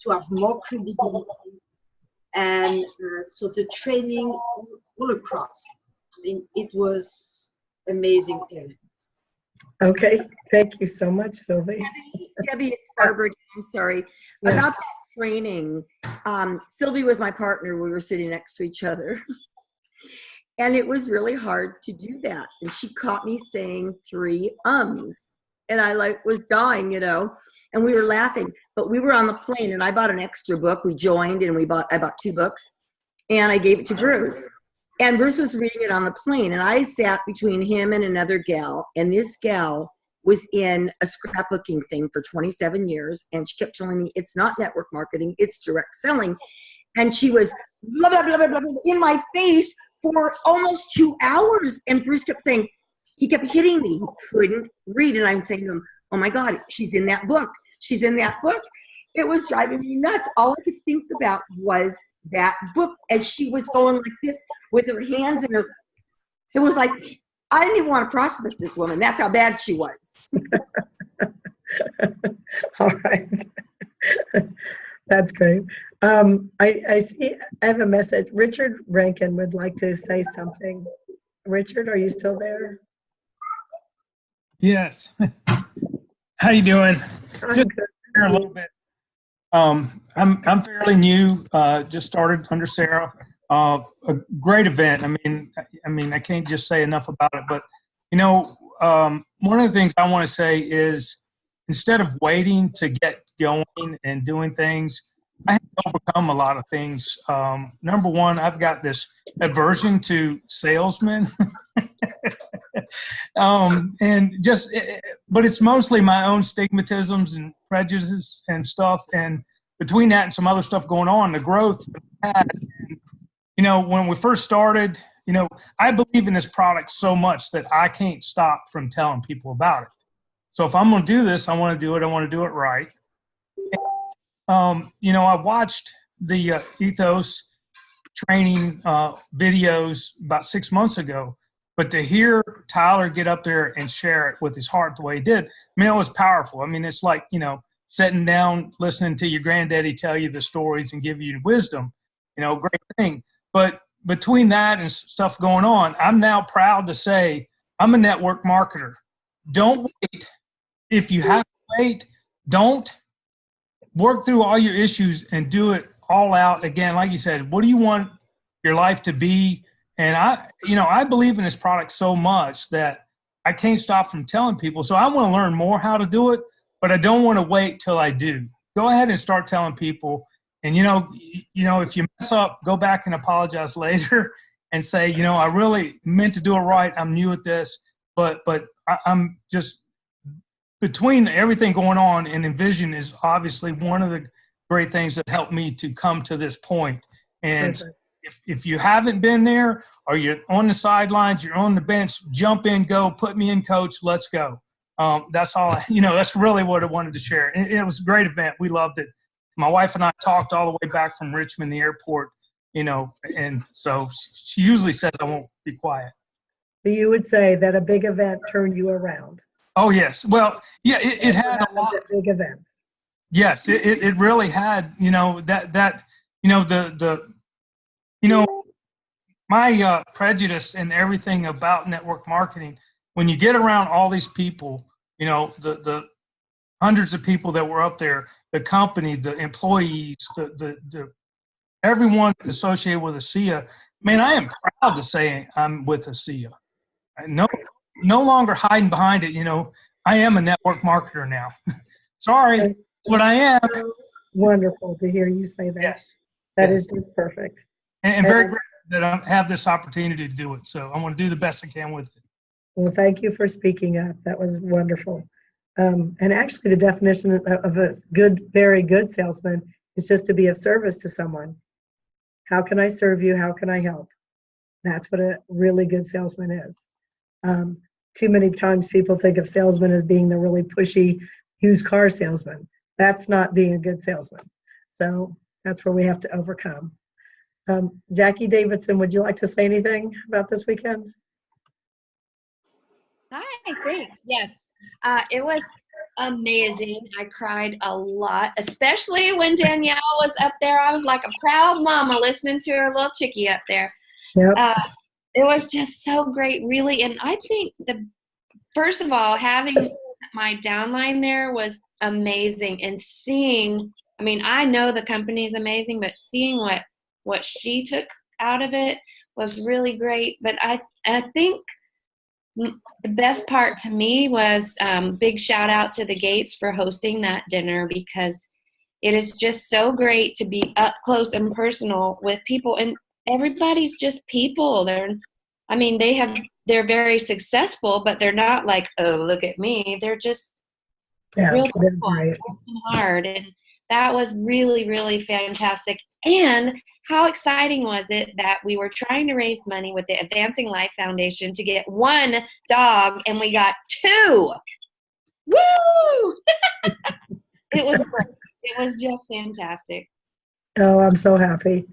to have more credibility. And so the training all across, I mean, it was amazing. Okay, thank you so much, Sylvie. Debbie, it's Barbara again. I'm sorry. Yes. About that training, Sylvie was my partner. We were sitting next to each other. And it was really hard to do that. And she caught me saying 3 ums. And I was dying, you know. And we were laughing. But we were on the plane, and I bought an extra book. We joined, and I bought 2 books. And I gave it to Bruce. And Bruce was reading it on the plane. And I sat between him and another gal. And this gal was in a scrapbooking thing for 27 years. And she kept telling me, it's not network marketing, it's direct selling. And she was blah, blah, blah, blah, blah, in my face for almost 2 hours. And Bruce kept saying, He kept hitting me. He couldn't read. And I'm saying to him, oh my God, she's in that book. She's in that book. It was driving me nuts. All I could think about was that book as she was going like this with her hands in her. It was like, I didn't even want to prosecute this woman. That's how bad she was. All right. That's great. I see, I have a message. Richard Rankin would like to say something. Richard, are you still there? Yes. How you doing? I'm Just good. here a little bit. I'm fairly new. Just started under Sarah. A great event. I mean, I can't just say enough about it. But you know, one of the things I want to say is instead of waiting to get going and doing things, I have to overcome a lot of things. Number one, I've got this aversion to salesmen. And just, but it's mostly my own stigmatisms and prejudices and stuff. And between that and some other stuff going on, the growth I've had, you know, when we first started, you know, I believe in this product so much that I can't stop from telling people about it. So if I'm going to do this, I want to do it. I want to do it right. You know, I watched the Ethos training videos about 6 months ago, but to hear Tyler get up there and share it with his heart the way he did, I mean, it was powerful. I mean, it's like, you know, sitting down, listening to your granddaddy tell you the stories and give you wisdom, you know, great thing. But between that and stuff going on, I'm now proud to say I'm a network marketer. Don't wait. If you have to wait, don't. Work through all your issues and do it all out. Again, like you said, what do you want your life to be? And I believe in this product so much that I can't stop from telling people. So I want to learn more how to do it, but I don't want to wait till I do. Go ahead and start telling people. And, you know, if you mess up, go back and apologize later and say, you know, I really meant to do it right. I'm new at this, but I'm just, between everything going on, and Envision is obviously one of the great things that helped me to come to this point. And if you haven't been there, or you're on the sidelines, you're on the bench, jump in, go, put me in, coach, let's go. That's all, that's really what I wanted to share. It was a great event. We loved it. My wife and I talked all the way back from Richmond, the airport, and so she usually says I won't be quiet. So you would say that a big event turned you around? Oh, yes. Well, yeah, it had a lot of big events. Yes, it really had, my prejudice and everything about network marketing, when you get around all these people, the hundreds of people that were up there, the company, the employees, the everyone associated with ASEA, man, I am proud to say I'm with ASEA. No longer hiding behind it. I am a network marketer now. Sorry, but I am. Wonderful to hear you say that. Yes. That is just perfect. And very grateful that I have this opportunity to do it. So I want to do the best I can with it. Well, thank you for speaking up. That was wonderful. And actually, the definition of a good, very good salesman is just to be of service to someone. How can I serve you? How can I help? That's what a really good salesman is. Too many times people think of salesmen as being the really pushy used car salesman. That's not being a good salesman. So that's where we have to overcome. Jackie Davidson, would you like to say anything about this weekend? Hi, thanks. Yes, it was amazing. I cried a lot, especially when Danielle was up there. I was like a proud mama listening to her little chickie up there. Yep. It was just so great, really. And I think first of all, having my downline there was amazing, and seeing, I know the company is amazing, but seeing what she took out of it was really great. But I think the best part to me was big shout out to the Gates for hosting that dinner, because it is just so great to be up close and personal with people, and everybody's just people. They're very successful, but they're not like, oh, look at me. They're just real people, working hard. And that was really, really fantastic. And how exciting was it that we were trying to raise money with the Advancing Life Foundation to get one dog, and we got 2. Woo! It was great. It was just fantastic. Oh, I'm so happy.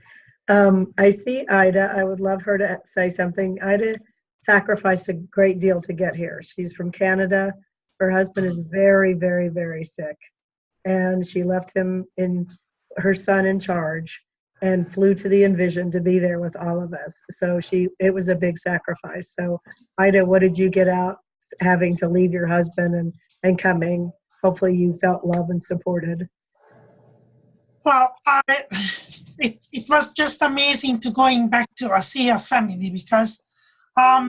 I see Ida. I would love her to say something. Ida sacrificed a great deal to get here. She's from Canada. Her husband is very, very, very sick. And she left her son in charge and flew to the Envision to be there with all of us. So it was a big sacrifice. So Ida, what did you get out having to leave your husband and coming? Hopefully you felt loved and supported. Well, it was just amazing to going back to ASEA family because I'm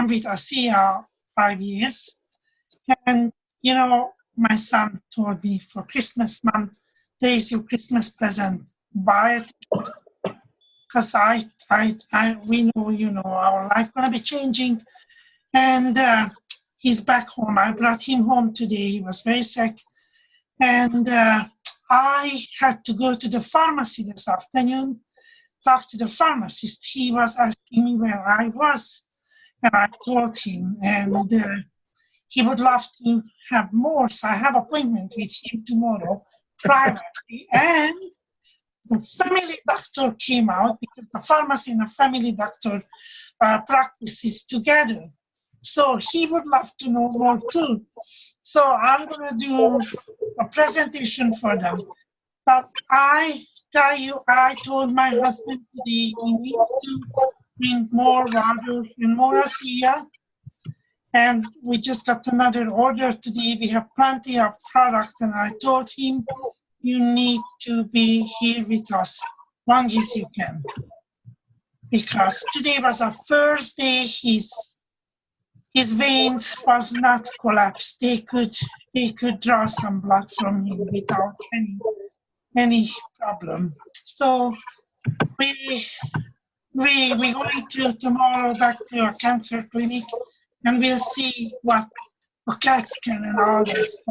with ASEA 5 years. And, you know, my son told me for Christmas, Mom, there is your Christmas present. Buy it. Because we know, you know, our life going to be changing. And he's back home. I brought him home today. He was very sick. And I had to go to the pharmacy this afternoon, talk to the pharmacist. He was asking me where I was. And I told him. And he would love to have more. So I have an appointment with him tomorrow privately. And the family doctor came out because the pharmacy and the family doctor practices together. So he would love to know more too. So I'm going to do a presentation for them. But I tell you, I told my husband today we need to bring more water and more ASEA. And we just got another order today. We have plenty of product. And I told him, you need to be here with us long as you can. Because today was the first day his veins was not collapsed. They could draw some blood from him without any problem. So we going to tomorrow back to a cancer clinic, and we'll see what a CAT scan and all this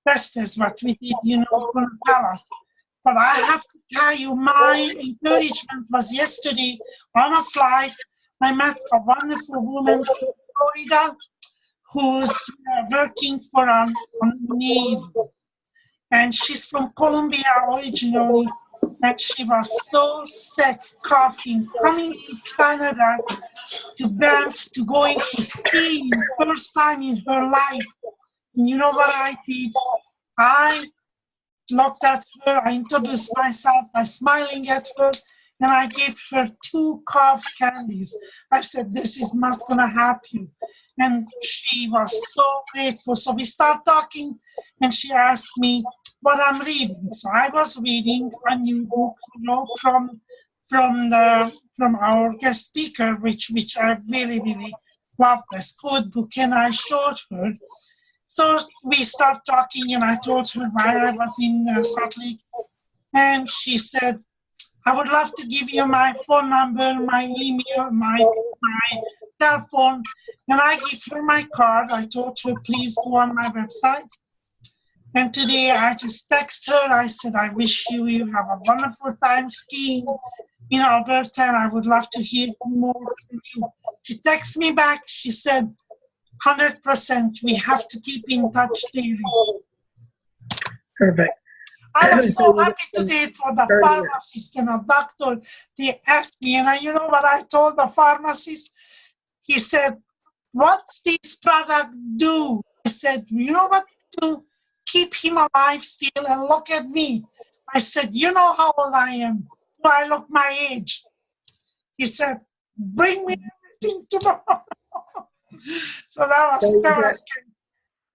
test is what we did, you know, going to tell us. But I have to tell you, my encouragement was yesterday on a flight. I met a wonderful woman from Florida who's working for a Navy. And she's from Colombia originally. And she was so sick, coughing, coming to Canada, to Banff, to going to ski, first time in her life. And you know what I did? I looked at her, I introduced myself by smiling at her, and I gave her 2 cough candies. I said, this is must gonna help you. And she was so grateful. So we start talking, and she asked me what I'm reading. So I was reading a new book, you know, from our guest speaker, which I really, really love, this good book, and I showed her. So we start talking, and I told her why I was in Salt Lake, and she said, I would love to give you my phone number, my email, my cell phone, and I give her my card. I told her, please go on my website. And today I just text her. I said, I wish you have a wonderful time skiing in Alberta, and I would love to hear more from you. She texted me back. She said, 100%, we have to keep in touch daily. Perfect. I was so happy today for the pharmacist and a doctor. They asked me, and you know what I told the pharmacist? He said, what's this product do? I said, you know what to do? Keep him alive still, and look at me. I said, you know how old I am. Do I look my age? He said, bring me everything tomorrow. So that was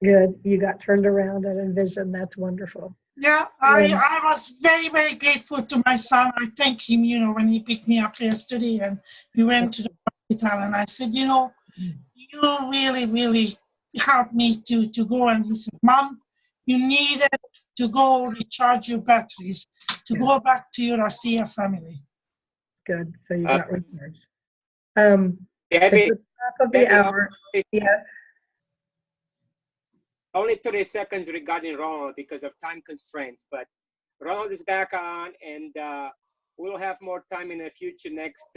good. You got turned around at Envision. That's wonderful. Yeah, I was very, very grateful to my son. I thank him, you know, when he picked me up yesterday and we went to the hospital, and I said, you know, you really, really helped me to go. And he said, Mom, you needed to go recharge your batteries, to go back to your ASEA family. Good. So you got recharged. Debbie, at the top of the hour, yes. Only 30 seconds regarding Ronald because of time constraints, but Ronald is back on, and we'll have more time in the future next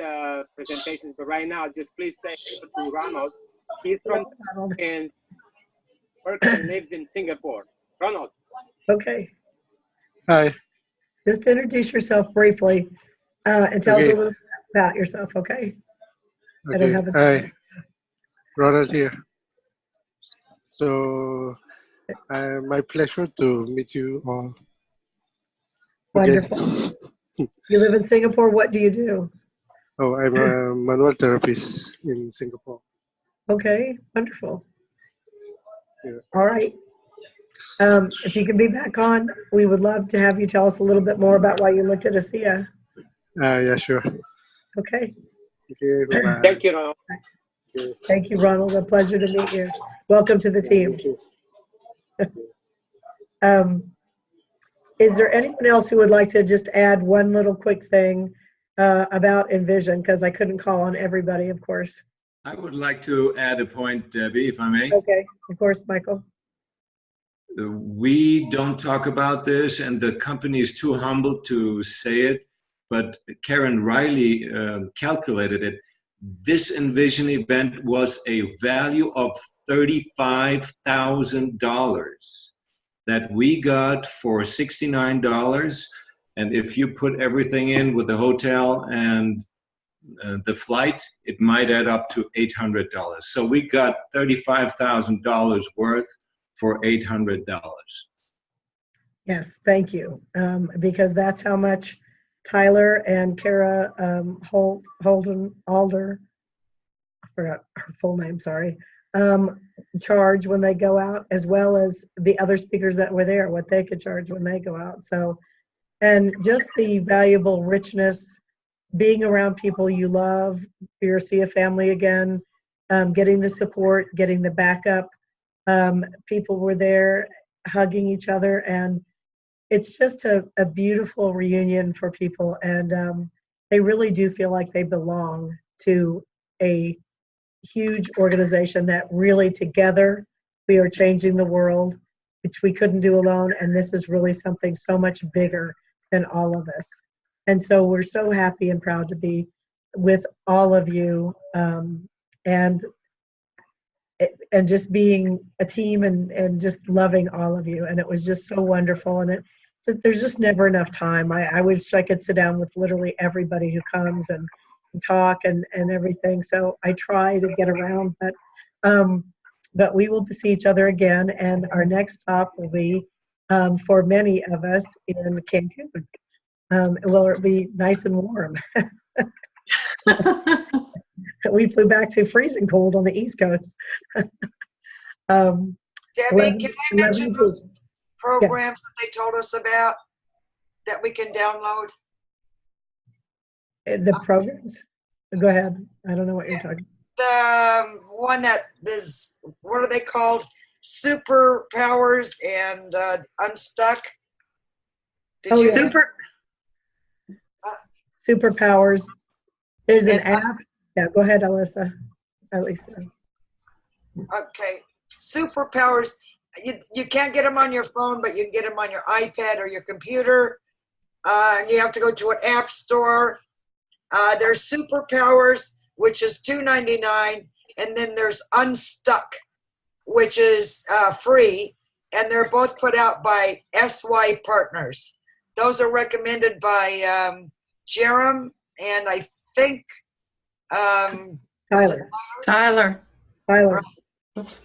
presentations. But right now, just please say hello to Ronald. He's from the Philippines, works and lives in Singapore. Ronald. Okay. Hi. Just introduce yourself briefly and tell us a little bit about yourself, okay? I don't have a Hi. Ronald here. So, my pleasure to meet you all. Wonderful. You live in Singapore. What do you do? Oh, I'm a manual therapist in Singapore. Okay, wonderful. Yeah. All right. If you can be back on, we would love to have you tell us a little bit more about why you looked at ASEA. Yeah, sure. Okay. Okay, bye-bye. Thank you, Ronald. Okay. Thank you, Ronald. A pleasure to meet you. Welcome to the team. Is there anyone else who would like to just add one little quick thing about Envision? Because I couldn't call on everybody, of course. I would like to add a point, Debbie, if I may. Okay, of course, Michael. We don't talk about this, and the company is too humble to say it, but Karen Riley calculated it. This Envision event was a value of $35,000 that we got for $69. And if you put everything in with the hotel and the flight, it might add up to $800. So we got $35,000 worth for $800. Yes, thank you. Because that's how much Tyler and Kara Alder, I forgot her full name, sorry, charge when they go out, as well as the other speakers that were there, what they could charge when they go out. So, and just the valuable richness, being around people you love, your ASEA family again, getting the support, getting the backup. People were there hugging each other, and it's just a beautiful reunion for people, and they really do feel like they belong to a huge organization that really together we are changing the world, which we couldn't do alone, and this is really something so much bigger than all of us. And so we're so happy and proud to be with all of you, and just being a team and just loving all of you. And it was just so wonderful. And there's just never enough time. I wish I could sit down with literally everybody who comes and talk and everything. So I try to get around, but we will see each other again. And our next stop will be, for many of us, in Cancun. Will it be nice and warm? We flew back to freezing cold on the East Coast. Debbie, can I mention those programs that they told us about that we can download? The programs? Go ahead. I don't know what you're talking about. The one that is, what are they called? Superpowers and Unstuck. Superpowers. There's an app. Yeah, go ahead, Alyssa. Okay. Superpowers. You can't get them on your phone, but you can get them on your iPad or your computer. And you have to go to an app store. There's Superpowers, which is $2.99, and then there's Unstuck, which is free, and they're both put out by SY Partners. Those are recommended by Jerem, and I think Tyler. Oops.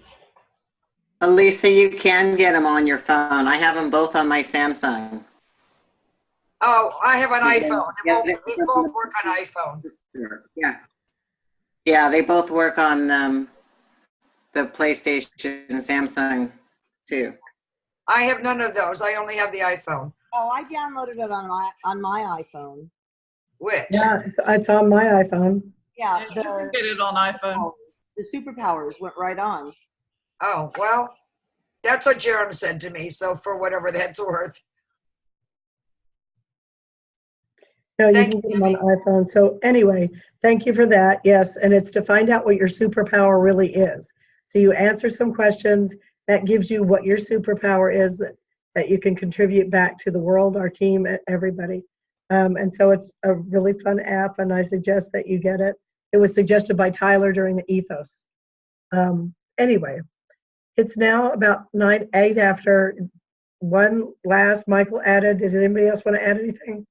Elisa, you can get them on your phone. I have them both on my Samsung. Oh, I have an iPhone. They both work on iPhone. Yeah. Yeah, they both work on the PlayStation and Samsung too. I have none of those. I only have the iPhone. Oh, I downloaded it on my iPhone. Which? Yeah, it's on my iPhone. Yeah, you can get it on iPhone. The Superpowers went right on. Oh, well, that's what Jerem said to me, so for whatever that's worth. No, you can get them on iPhone. So anyway, thank you for that. Yes, and it's to find out what your superpower really is. So you answer some questions that gives you what your superpower is that you can contribute back to the world, our team, everybody. And so it's a really fun app, and I suggest that you get it. It was suggested by Tyler during the Ethos. Anyway, it's now about 8 after. One last, Michael added. Does anybody else want to add anything?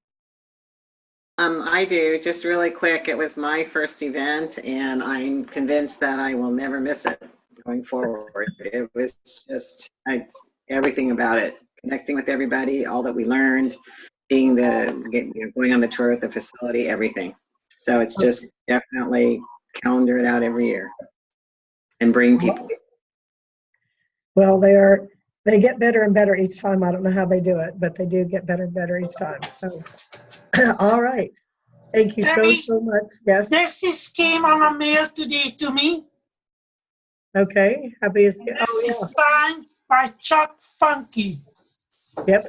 I do, just really quick. It was my first event, and I'm convinced that I will never miss it going forward. It was just everything about it, connecting with everybody, all that we learned, being going on the tour with the facility, everything. So it's just definitely calendar it out every year and bring people. Well, they get better and better each time. I don't know how they do it, but they do get better and better each time. So, all right. Thank you so much. Yes. This just came on a mail today to me. Okay. Happy to see you. This is signed by Chuck Funky. Yep.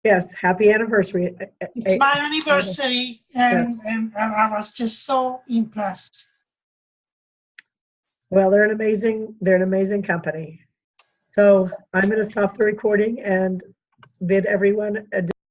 Yes. Happy anniversary. It's my anniversary, and I was just so impressed. Well, they're an amazing company. So I'm going to stop the recording and bid everyone a